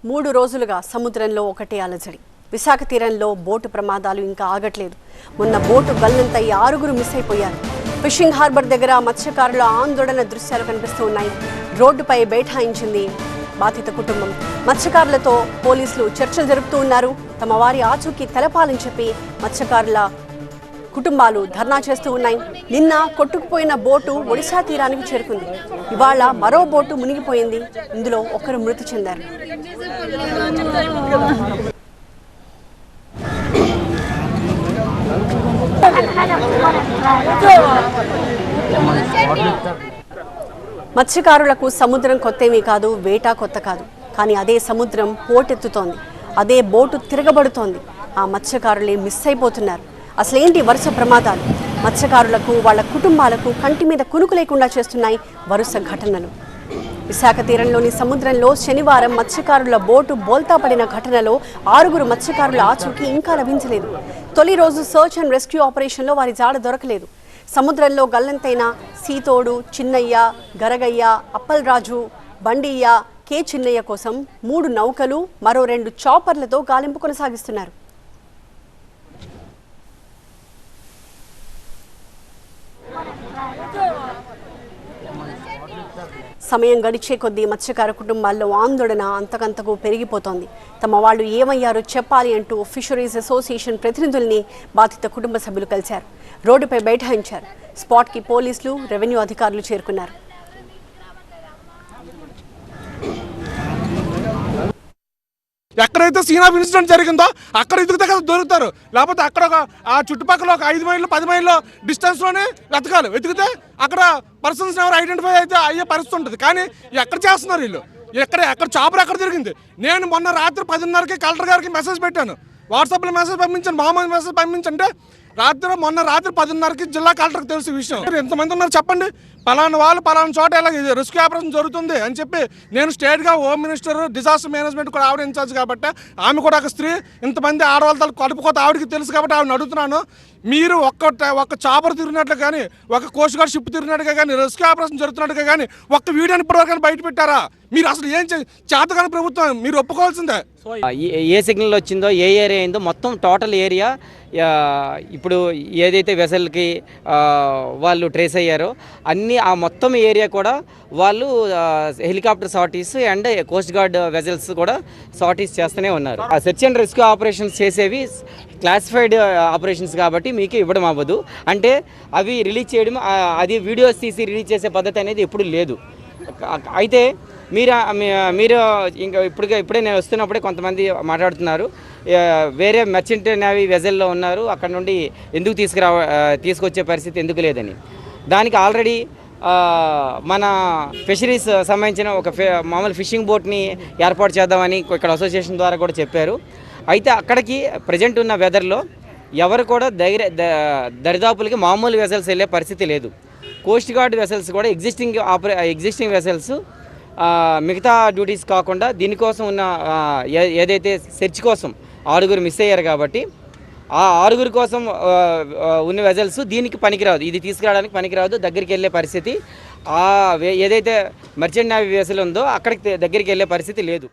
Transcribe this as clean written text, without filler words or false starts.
3 రోజులుగా సముద్రంలో ఒకటే అలజడి. విశాఖ తీరంలో బోటు ప్రమాదాలు ఇంకా ఆగట్లేదు. మొన్న బోటు గల్లంతయ్యి 6 మిస్ అయిపోయారు. ఫిషింగ్ హార్బర్ దగ్గర మత్స్యకారుల ఆందోళన దృశ్యాలు కనిపిస్తూ ఉన్నాయి. రోడ్డుపై బైఠాయించింది బాధిత కుటుంబం. మత్స్యకారులతో పోలీసులు చర్చలు జరుపుతూ ఉన్నారు. తమ వారి ఆచూకీ తెలపాలని చెప్పి మత్స్యకారుల కుటుంబాలు ధర్నా చేస్తూ ఉన్నాయి. నిన్న కొట్టుకుపోయిన బోటు ఒడిశా తీరానికి చేరుకుంది. ఇవాళ మరో బోటు మునిగిపోయింది. ఇందులో ఒకరు మృతి చెందారు. మత్స్యకారులకు సముద్రం కొత్తేమీ కాదు, వేట కొత్త కాదు. కానీ అదే సముద్రం పోటెత్తుతోంది, అదే బోటు తిరగబడుతోంది. ఆ మత్స్యకారులే మిస్ అయిపోతున్నారు. అసలేంటి వరుస ప్రమాదాలు? మత్స్యకారులకు వాళ్ళ కుటుంబాలకు కంటి మీద కునుకు లేకుండా చేస్తున్నాయి వరుస ఘటనలు. విశాఖ తీరంలోని సముద్రంలో శనివారం మత్స్యకారుల బోటు బోల్తా పడిన ఘటనలో 6 మత్స్యకారుల ఆచూకీ ఇంకా లభించలేదు. తొలి రోజు సర్చ్ అండ్ రెస్క్యూ ఆపరేషన్లో వారి జాడ దొరకలేదు. సముద్రంలో గల్లంతైన సీతోడు, చిన్నయ్య, గరగయ్య, అప్పల్రాజు, బండియ్య, కే చిన్నయ్య కోసం 3 నౌకలు, మరో 2 చాపర్లతో గాలింపు కొనసాగిస్తున్నారు. సమయం గడిచే కొద్దీ మత్స్యకార కుటుంబాల్లో ఆందోళన అంతకంతకు పెరిగిపోతోంది. తమ వాళ్ళు ఏమయ్యారో చెప్పాలి అంటూ ఫిషరీస్ అసోసియేషన్ ప్రతినిధుల్ని బాధిత కుటుంబ సభ్యులు కలిశారు. రోడ్డుపై బైఠాయించారు. స్పాట్కి పోలీసులు, రెవెన్యూ అధికారులు చేరుకున్నారు. ఎక్కడైతే సీన్ ఆఫ్ ఇన్సిడెంట్ జరిగిందో అక్కడ ఎదుగుతా కదా దొరుకుతారు. లేకపోతే అక్కడ ఆ చుట్టుపక్కల ఒక 5 మైళ్ళు 10 మైళ్ళు డిస్టెన్స్లోనే వెతకాలి. వెతికితే అక్కడ పర్సన్స్ ఎవరు ఐడెంటిఫై అయితే అయ్యే పరిస్థితి ఉంటుంది. కానీ ఎక్కడ చేస్తున్నారు వీళ్ళు? ఎక్కడ చాపర్ ఎక్కడ జరిగింది? నేను మొన్న రాత్రి 10:30కి కలెక్టర్ గారికి మెసేజ్ పెట్టాను. వాట్సాప్లో మెసేజ్ పంపించాను, మామూలు మెసేజ్ పంపించంటే మొన్న రాత్రి 10:30కి జిల్లా కలెక్టర్కి తెలిసిన విషయం. ఎంతమంది ఉన్నారు చెప్పండి? పలానా వాళ్ళు పలానా చోట ఇలా రెస్క్యూ ఆపరేషన్ జరుగుతుంది అని చెప్పి నేను స్టేట్గా హోమ్ మినిస్టర్, డిజాస్టర్ మేనేజ్మెంట్ కూడా ఆవిడ ఇన్ఛార్జ్ కాబట్టి ఆమె కూడా ఒక స్త్రీ, ఇంతమంది ఆడవాళ్ళతో కడుపుకోత ఆవిడకి తెలుసు కాబట్టి ఆవిడని అడుగుతున్నాను. మీరు ఒక్క చాపర్ తిరిగినట్లు కానీ, ఒక కోస్ట్ గార్డ్ షిప్ తిరిగినట్టుగా కానీ, రెస్క్యూ ఆపరేషన్ జరుగుతున్నట్టుగా కానీ ఒక్క వీడియోని ఇప్పటివరకు బయట పెట్టారా? మీరు అసలు ఏం చేతకాని ప్రభుత్వం, మీరు ఒప్పుకోవాల్సిందే. ఏ సిగ్నల్ వచ్చిందో, ఏ ఏరియా అయిందో మొత్తం టోటల్ ఏరియా ఇప్పుడు ఏదైతే వెసల్కి వాళ్ళు ట్రేస్ అయ్యారో అన్నీ ఆ మొత్తం ఏరియా కూడా వాళ్ళు helicopter sorties and coast guard vessels కూడా సార్టీస్ చేస్తూనే ఉన్నారు. ఆ సెర్చ్ అండ్ రెస్క్యూ ఆపరేషన్స్ చేసేవి క్లాసిఫైడ్ ఆపరేషన్స్ కాబట్టి మీకు ఇవ్వడం అవ్వదు. అంటే అవి రిలీజ్ చేయడం, అది వీడియోస్ తీసి రిలీజ్ చేసే పద్ధతి అనేది ఎప్పుడు లేదు. అయితే మీరు ఇంకా ఇప్పుడే నేను వస్తున్నప్పుడే కొంతమంది మాట్లాడుతున్నారు, వేరే మర్చెంట్ నేవీ వెజల్లో ఉన్నారు, అక్కడ నుండి ఎందుకు తీసుకొచ్చే పరిస్థితి ఎందుకు లేదని. దానికి ఆల్రెడీ మన ఫిషరీస్ సంబంధించిన ఒక మామూలు ఫిషింగ్ బోట్ని ఏర్పాటు చేద్దామని ఇక్కడ అసోసియేషన్ ద్వారా కూడా చెప్పారు. అయితే అక్కడికి ప్రజెంట్ ఉన్న వెదర్లో ఎవరు కూడా దరిదాపులకి మామూలు వెసల్స్ వెళ్ళే పరిస్థితి లేదు. కోస్ట్ గార్డ్ వెసల్స్ కూడా ఎగ్జిస్టింగ్ వెసల్స్ మిగతా డ్యూటీస్ కాకుండా దీనికోసం ఉన్న ఏదైతే సెర్చ్ కోసం 6 మిస్ అయ్యారు కాబట్టి ఆ 6 కోసం ఉన్న వెజల్స్ దీనికి పనికిరాదు, ఇది తీసుకురావడానికి పనికిరాదు, దగ్గరికి వెళ్ళే పరిస్థితి ఏదైతే మర్చెంట్ నేవీ వెసల్ ఉందో అక్కడికి దగ్గరికి వెళ్ళే పరిస్థితి లేదు.